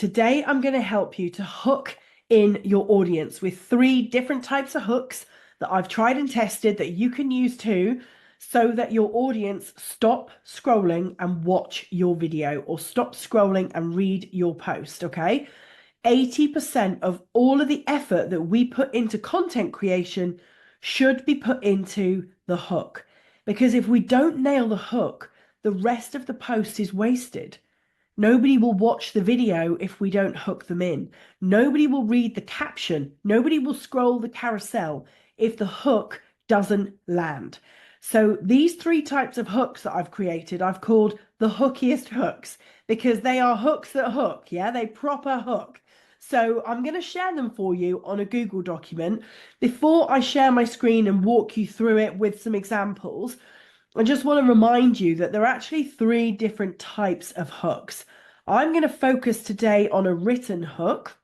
Today, I'm going to help you to hook in your audience with 3 different types of hooks that I've tried and tested that you can use too, so that your audience stop scrolling and watch your video or stop scrolling and read your post, okay? 80% of all of the effort that we put into content creation should be put into the hook. Because if we don't nail the hook, the rest of the post is wasted. Nobody will watch the video if we don't hook them in. Nobody will read the caption. Nobody will scroll the carousel if the hook doesn't land. So these 3 types of hooks that I've created, I've called the hookiest hooks because they are hooks that hook. Yeah, they proper hook. So I'm going to share them for you on a Google document. Before I share my screen and walk you through it with some examples, I just want to remind you that there are actually 3 different types of hooks. I'm going to focus today on a written hook,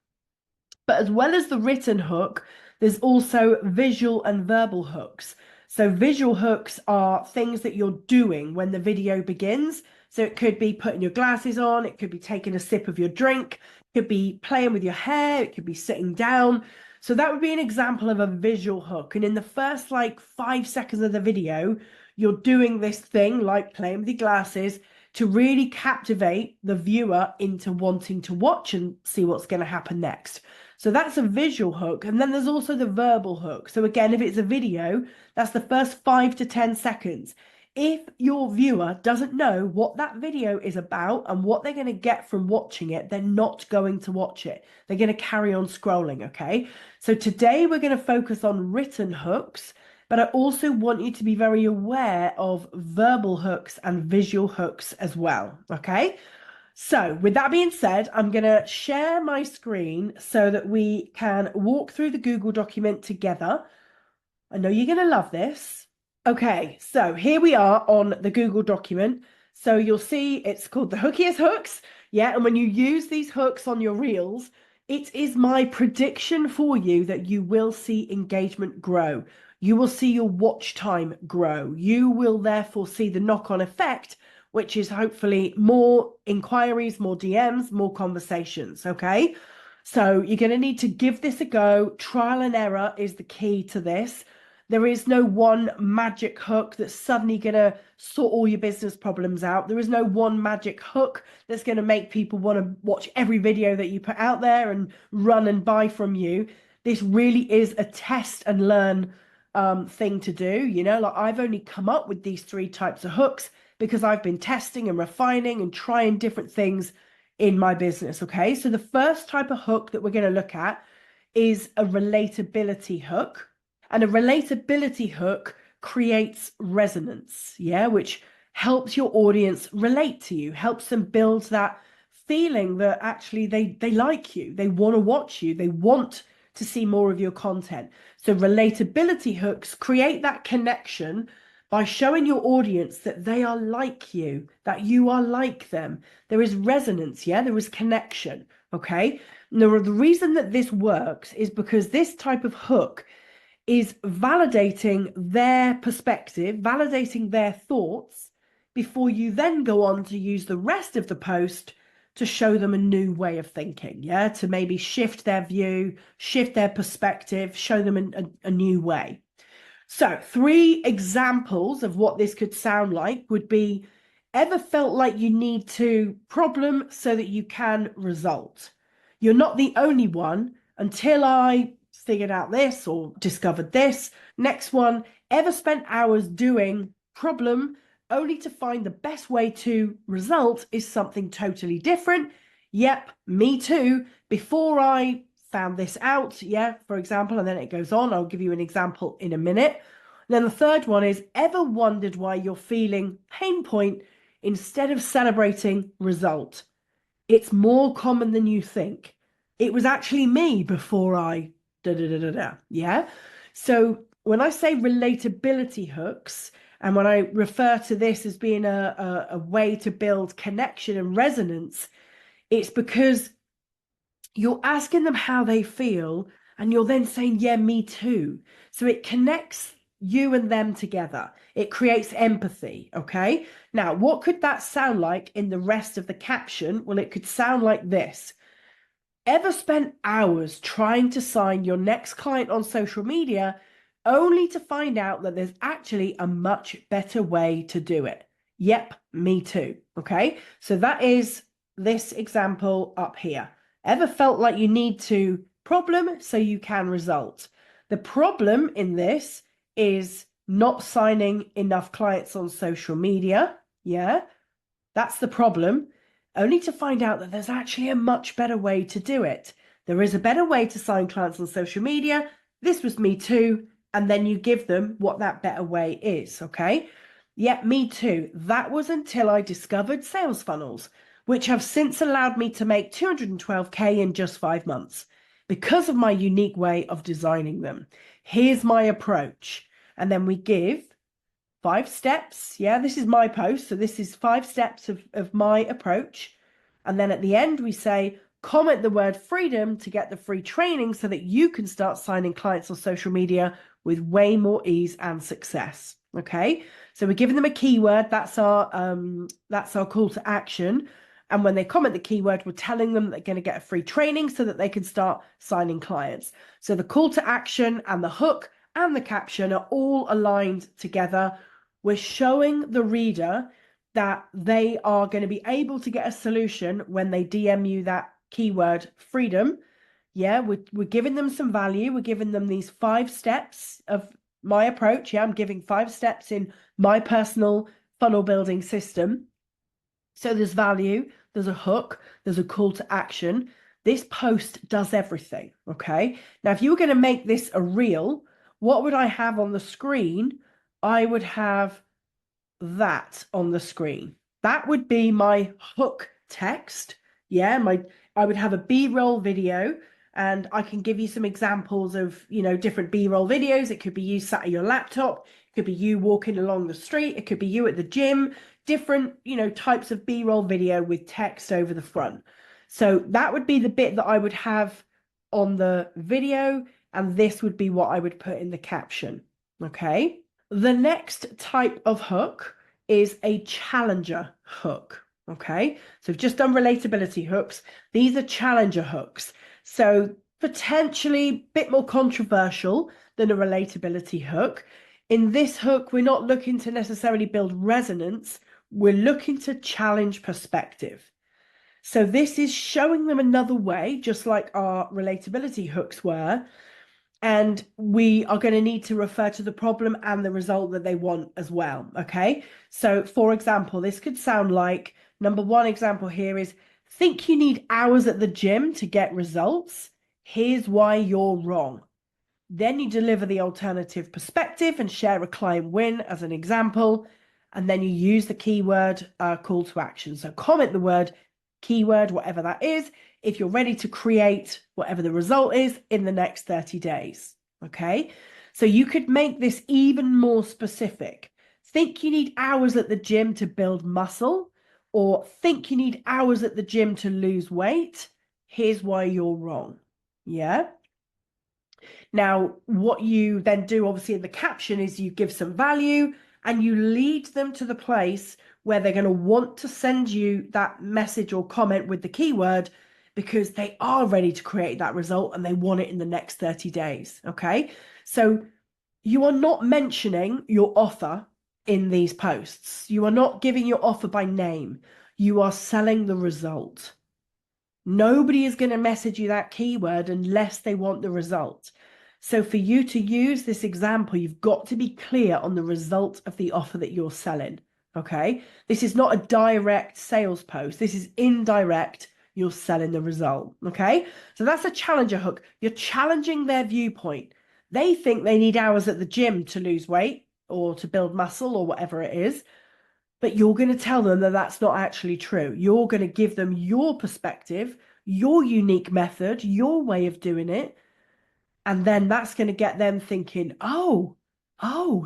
but as well as the written hook, there's also visual and verbal hooks. So visual hooks are things that you're doing when the video begins. So it could be putting your glasses on, it could be taking a sip of your drink, it could be playing with your hair, it could be sitting down. So that would be an example of a visual hook. And in the first 5 seconds of the video, you're doing this thing like playing with your glasses to really captivate the viewer into wanting to watch and see what's going to happen next. So that's a visual hook. And then there's also the verbal hook. So again, if it's a video, that's the first 5 to 10 seconds. If your viewer doesn't know what that video is about and what they're going to get from watching it, they're not going to watch it. They're going to carry on scrolling, okay? So today we're going to focus on written hooks, but I also want you to be very aware of verbal hooks and visual hooks as well, okay? So with that being said, I'm going to share my screen so that we can walk through the Google document together. I know you're going to love this. Okay, so here we are on the Google document. So you'll see it's called the hookiest hooks. Yeah, and when you use these hooks on your reels, it is my prediction for you that you will see engagement grow. You will see your watch time grow. You will therefore see the knock-on effect, which is hopefully more inquiries, more DMs, more conversations, okay? So you're going to need to give this a go. Trial and error is the key to this. There is no one magic hook that's suddenly going to sort all your business problems out. There is no one magic hook that's going to make people want to watch every video that you put out there and run and buy from you. This really is a test and learn thing to do. You know, like I've only come up with these 3 types of hooks because I've been testing and refining and trying different things in my business. Okay, so the first type of hook that we're going to look at is a relatability hook. And a relatability hook creates resonance, yeah, which helps your audience relate to you, helps them build that feeling that actually they like you, they want to watch you, they want to see more of your content. So relatability hooks create that connection by showing your audience that they are like you, that you are like them. There is resonance, yeah, there is connection, okay? Now, the reason that this works is because this type of hook is validating their perspective, validating their thoughts, before you then go on to use the rest of the post to show them a new way of thinking, yeah, to maybe shift their view, shift their perspective, show them a new way. So 3 examples of what this could sound like would be: ever felt like you need to problem so that you can result? You're not the only one. Until I figured out this or discovered this. Next one: ever spent hours doing problem only to find the best way to result is something totally different? Yep, me too. Before I found this out, yeah, for example, and then it goes on. I'll give you an example in a minute. Then the third one is: ever wondered why you're feeling pain point instead of celebrating result? It's more common than you think. It was actually me before I yeah. So when I say relatability hooks, and when I refer to this as being a way to build connection and resonance, it's because you're asking them how they feel and you're then saying, yeah, me too. So it connects you and them together. It creates empathy, okay? Now, what could that sound like in the rest of the caption? Well, it could sound like this: Ever spent hours trying to sign your next client on social media only to find out that there's actually a much better way to do it? Yep, me too. Okay, so that is this example up here. Ever felt like you need to problem so you can result? The problem in this is not signing enough clients on social media. Yeah, that's the problem, only to find out that there's actually a much better way to do it. There is a better way to sign clients on social media. This was me too. And then you give them what that better way is, okay? Yeah, me too. That was until I discovered sales funnels, which have since allowed me to make 212K in just 5 months because of my unique way of designing them. Here's my approach. And then we give 5 steps. Yeah, this is my post. So this is 5 steps of my approach. And then at the end, we say, comment the word freedom to get the free training so that you can start signing clients on social media with way more ease and success. Okay, so we're giving them a keyword. That's our call to action. And when they comment the keyword, we're telling them they're going to get a free training so that they can start signing clients. So the call to action and the hook and the caption are all aligned together. We're showing the reader that they are going to be able to get a solution when they DM you that keyword freedom. Yeah, we're giving them some value. We're giving them these 5 steps of my approach. Yeah, I'm giving 5 steps in my personal funnel building system. So there's value, there's a hook, there's a call to action. This post does everything, okay? Now, if you were going to make this a reel, what would I have on the screen? I would have that on the screen. That would be my hook text. Yeah, I would have a B-roll video, and I can give you some examples of, different B-roll videos. It could be you sat at your laptop, it could be you walking along the street, it could be you at the gym, different, types of B-roll video with text over the front. So that would be the bit that I would have on the video, and this would be what I would put in the caption. Okay. The next type of hook is a challenger hook. Okay, so we've just done relatability hooks. These are challenger hooks. So potentially a bit more controversial than a relatability hook. In this hook, we're not looking to necessarily build resonance. We're looking to challenge perspective. So this is showing them another way, just like our relatability hooks were. And we are going to need to refer to the problem and the result that they want as well. Okay. So for example, this could sound like, number one example here is, think you need hours at the gym to get results? Here's why you're wrong. Then you deliver the alternative perspective and share a client win as an example. And then you use the keyword call to action. So comment the word keyword, whatever that is, if you're ready to create whatever the result is in the next 30 days. Okay, so you could make this even more specific. Think you need hours at the gym to build muscle, or think you need hours at the gym to lose weight? Here's why you're wrong. Yeah. Now, what you then do, obviously, in the caption is you give some value and you lead them to the place where they're going to want to send you that message or comment with the keyword because they are ready to create that result and they want it in the next 30 days. Okay. So you are not mentioning your offer in these posts. You are not giving your offer by name. You are selling the result. Nobody is going to message you that keyword unless they want the result. So for you to use this example, you've got to be clear on the result of the offer that you're selling. Okay. This is not a direct sales post. This is indirect. You're selling the result. Okay. So that's a challenger hook. You're challenging their viewpoint. They think they need hours at the gym to lose weight or to build muscle or whatever it is. But you're going to tell them that that's not actually true. You're going to give them your perspective, your unique method, your way of doing it. And then that's going to get them thinking, oh,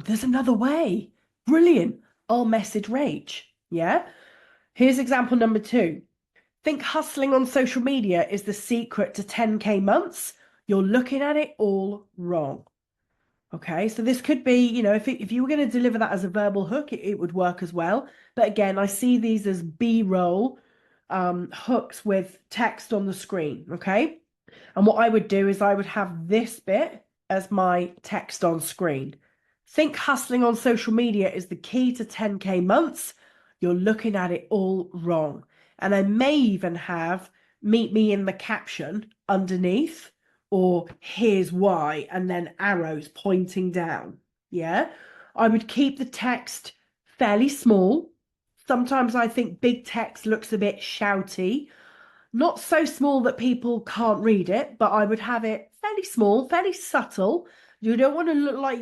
there's another way. Brilliant. I'll message Rach. Yeah. Here's example number 2. Think hustling on social media is the secret to 10K months. You're looking at it all wrong. Okay, so this could be, if you were going to deliver that as a verbal hook, it would work as well. But again, I see these as B-roll hooks with text on the screen, okay? And what I would do is I would have this bit as my text on screen. Think hustling on social media is the key to 10K months. You're looking at it all wrong. And I may even have meet me in the caption underneath, or here's why, and then arrows pointing down. Yeah. I would keep the text fairly small. Sometimes I think big text looks a bit shouty, not so small that people can't read it, but I would have it fairly small, fairly subtle. You don't want to look like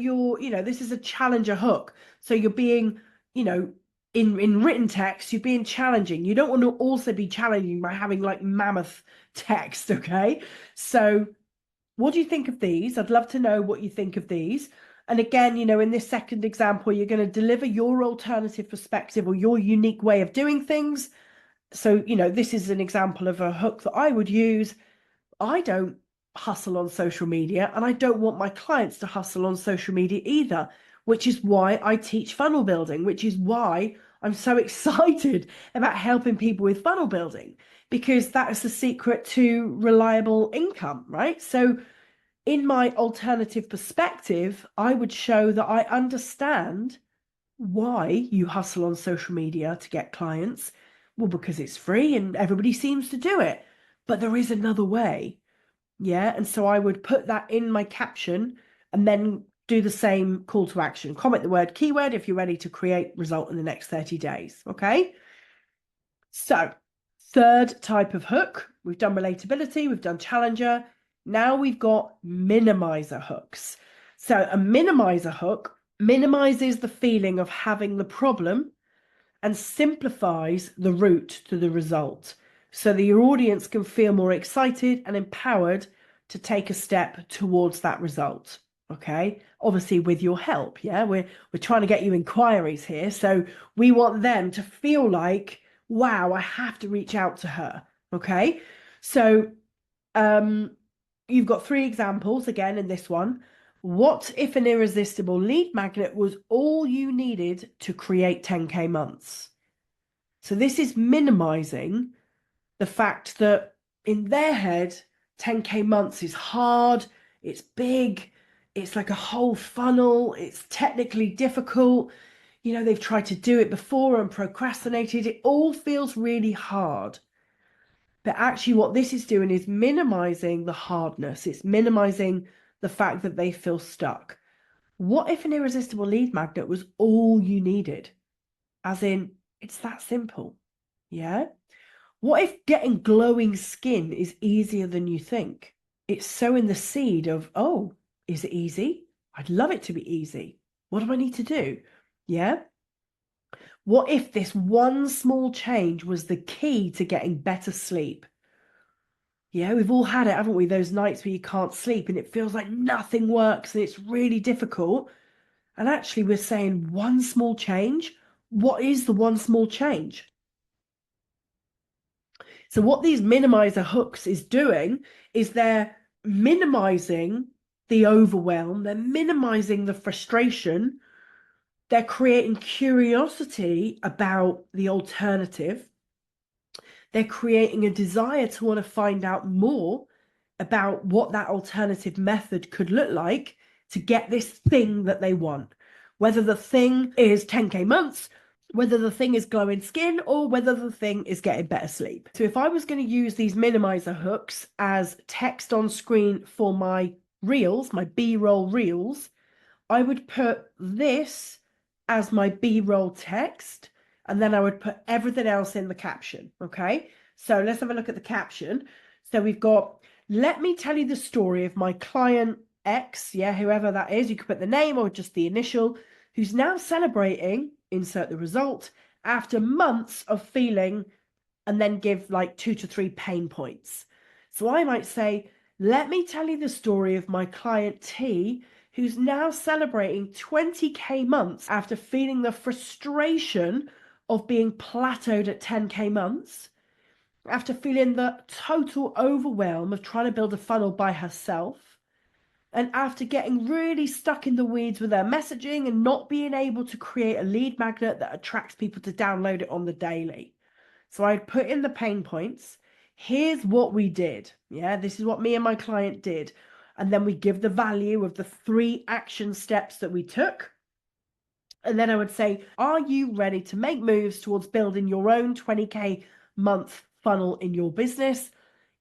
this is a challenger hook. So you're being, in written text, you're being challenging. You don't want to also be challenging by having like mammoth text, okay? So what do you think of these? I'd love to know what you think of these. And again, in this second example, you're going to deliver your alternative perspective or your unique way of doing things. So, this is an example of a hook that I would use. I don't hustle on social media, and I don't want my clients to hustle on social media either, which is why I teach funnel building, which is why I'm so excited about helping people with funnel building, because that is the secret to reliable income, right? So in my alternative perspective, I would show that I understand why you hustle on social media to get clients. Well, because it's free and everybody seems to do it. But there is another way. Yeah. And so I would put that in my caption and then do the same call to action. Comment the word keyword if you're ready to create result in the next 30 days. Okay. So third type of hook, we've done relatability, we've done challenger. Now we've got minimizer hooks. So a minimizer hook minimizes the feeling of having the problem and simplifies the route to the result so that your audience can feel more excited and empowered to take a step towards that result. Okay, obviously with your help. Yeah, we're trying to get you inquiries here, so we want them to feel like, wow, I have to reach out to her. Okay, so you've got 3 examples again in this one. What if an irresistible lead magnet was all you needed to create 10K months? So this is minimizing the fact that in their head, 10K months is hard, it's big, it's like a whole funnel, it's technically difficult. They've tried to do it before and procrastinated. It all feels really hard. But actually what this is doing is minimizing the hardness. It's minimizing the fact that they feel stuck. What if an irresistible lead magnet was all you needed? As in, it's that simple. Yeah? What if getting glowing skin is easier than you think? It's sowing the seed of, oh, is it easy? I'd love it to be easy. What do I need to do? Yeah? What if this one small change was the key to getting better sleep? Yeah, we've all had it, haven't we? Those nights where you can't sleep and it feels like nothing works and it's really difficult. And actually, we're saying one small change. What is the one small change? So what these minimizer hooks is doing is they're minimizing the overwhelm, they're minimizing the frustration, they're creating curiosity about the alternative, they're creating a desire to want to find out more about what that alternative method could look like to get this thing that they want. Whether the thing is 10K months, whether the thing is glowing skin, or whether the thing is getting better sleep. So if I was going to use these minimizer hooks as text on screen for my reels, my B-roll reels, I would put this as my B-roll text, and then I would put everything else in the caption, okay? So let's have a look at the caption. So we've got, let me tell you the story of my client X, yeah, whoever that is. You could put the name or just the initial, who's now celebrating, insert the result, after months of feeling, and then give like 2 to 3 pain points. So I might say, let me tell you the story of my client T, who's now celebrating 20K months after feeling the frustration of being plateaued at 10K months, after feeling the total overwhelm of trying to build a funnel by herself, and after getting really stuck in the weeds with her messaging and not being able to create a lead magnet that attracts people to download it on the daily. So I'd put in the pain points. Here's what we did. Yeah, this is what me and my client did. And then we give the value of the 3 action steps that we took. And then I would say, are you ready to make moves towards building your own 20K month funnel in your business?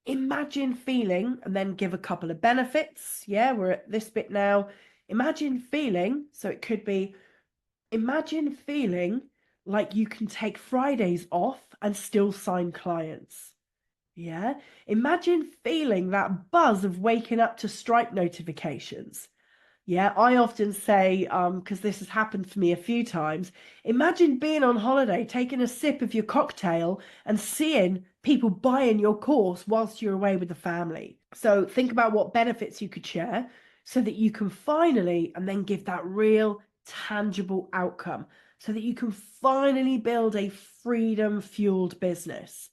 Imagine feeling, and then give a couple of benefits. Yeah, we're at this bit now. Imagine feeling, so it could be, imagine feeling like you can take Fridays off and still sign clients. Yeah, imagine feeling that buzz of waking up to Stripe notifications. Yeah, I often say, because this has happened for me a few times, imagine being on holiday, taking a sip of your cocktail and seeing people buying your course whilst you're away with the family. So think about what benefits you could share so that you can finally, and then give that real tangible outcome so that you can finally build a freedom fueled business.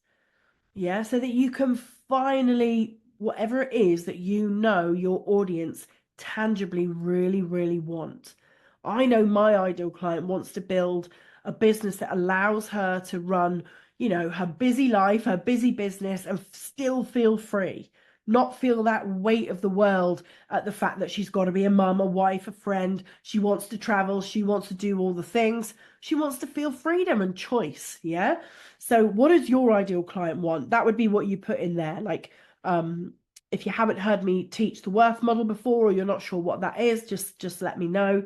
Yeah, so that you can finally, whatever it is that you know your audience tangibly really, really want. I know my ideal client wants to build a business that allows her to run, her busy life, her busy business, and still feel free, not feel that weight of the world at the fact that she's got to be a mum, a wife, a friend. She wants to travel. She wants to do all the things. She wants to feel freedom and choice. Yeah. So what does your ideal client want? That would be what you put in there. Like, if you haven't heard me teach the worth model before, or you're not sure what that is, just let me know.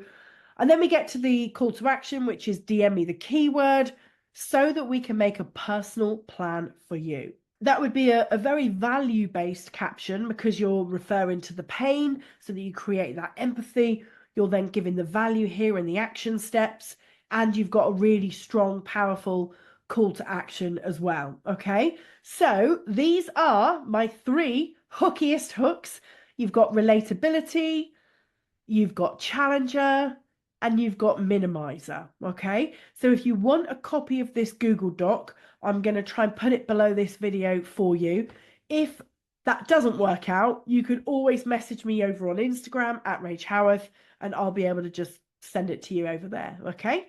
And then we get to the call to action, which is DM me the keyword so that we can make a personal plan for you. That would be a very value-based caption because you're referring to the pain so that you create that empathy. You're then giving the value here in the action steps, and you've got a really strong, powerful call to action as well. Okay, so these are my 3 hookiest hooks. You've got relatability, you've got challenger, and you've got minimizer. Okay, so if you want a copy of this Google Doc, I'm going to try and put it below this video for you. If that doesn't work out, you can always message me over on Instagram at Rach Howarth, and I'll be able to just send it to you over there. Okay.